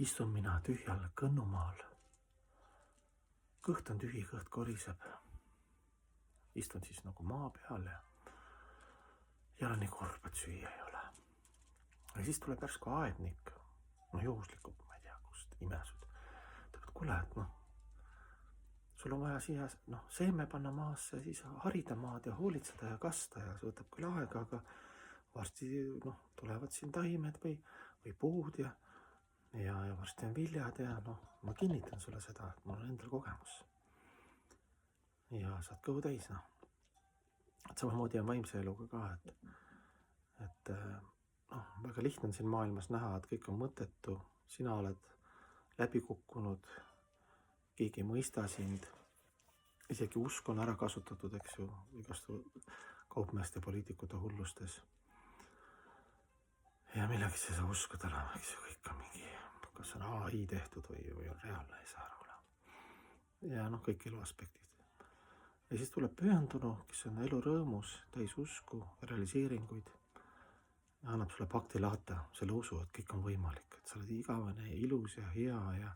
Istun mina tühjal kõnnumaal. Kõht on tühi, kõht koriseb. Istun siis nagu maa peal ja olen nii kurb, et süüa ei ole. Ja siis tuleb järsku aednik, juhuslikult, ma ei tea, kust imesud. Ta ütleb, kuule, et sul on vaja siia seeme panna maasse, siis harida maad ja hoolitseda ja kasta ja see võtab küll aega, aga varsti tulevad siin taimed või puud ja varsti on viljad ja ma kinnitan sulle seda, et mul on endal kogemus. Ja saad kõhu täis, Et samamoodi on vaimse eluga ka, et väga lihtne on siin maailmas näha, et kõik on mõttetu, sina oled läbi kukkunud, keegi ei mõista sind, isegi usk on ära kasutatud, eks ju, igastu kaupmeeste poliitikute hullustes. Ja millegi sa ei saa uskuda enam, eks ju, kõik on mingi, kas on AI tehtud või on reaalne, ei saa ära olema. Ja kõik elu aspektid. Ja siis tuleb pühendunu, kes on elu rõõmus, täis usku, realiseeringuid, ja annab sulle paktilaata, selle usu, et kõik on võimalik, et sa oled igavene, ilus ja hea ja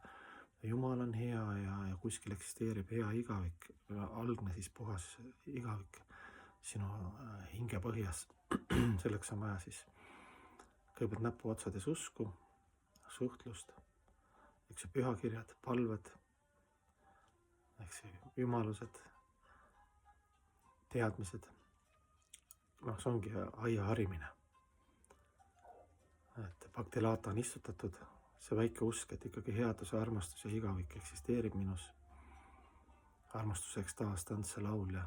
Jumal on hea ja kuskil eksisteerib hea igavik, algne siis puhas igavik sinu hinge põhjas. Selleks on vaja siis kõigepealt näpu otsades usku, suhtlust, eks ju pühakirjad, palved, eks ju jumalused, teadmised. See ongi aia harimine. Et paktilaata on istutatud, see väike usk, et ikkagi headuse, armastus ja igavik eksisteerib minus. Armastuseks taas tantse laul ja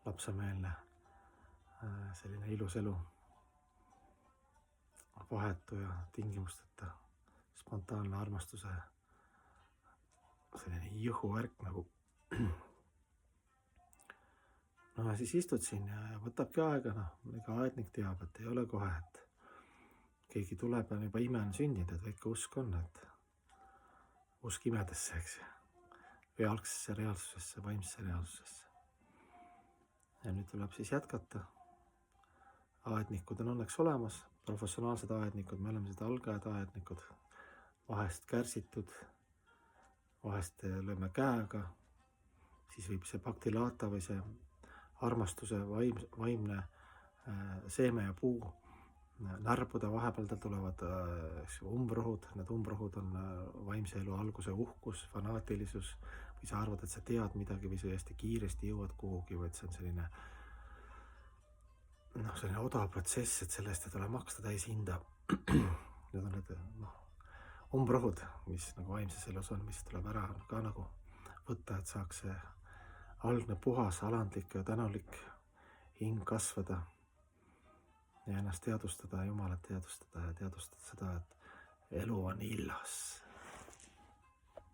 lapsemeelne selline ilus elu. Vahetu ja tingimusteta spontaanne armastuse selline jõhuvärk nagu. Ja siis istud siin ja võtabki aega, ega aednik teab, et ei ole kohe, et keegi tuleb ja juba ime on sündinud, et väike usk on, et usk imedesse, eks ju, või algsesse reaalsusesse, vaimsesse reaalsusesse. Ja nüüd tuleb siis jätkata. Aednikud on õnneks olemas, professionaalsed aednikud, me oleme seda algajad aednikud, vahest kärsitud, vahest lööme käega, siis võib see paktilaata või see armastuse vaimne seeme ja puu närbuda, vahepeal tal tulevad umbrohud, need umbrohud on vaimse elu alguse uhkus, fanaatilisus, või sa arvad, et sa tead midagi või sa hästi kiiresti jõuad kuhugi, või et see on selline odav protsess, et sellest ei tule maksta täis hinda. Need on need umbrohud, mis nagu vaimses elus on, mis tuleb ära ka nagu võtta, et saaks see algne puhas, alandlik ja tänulik hing kasvada ja ennast teadustada, Jumalat teadustada ja teadustada seda, et elu on illas.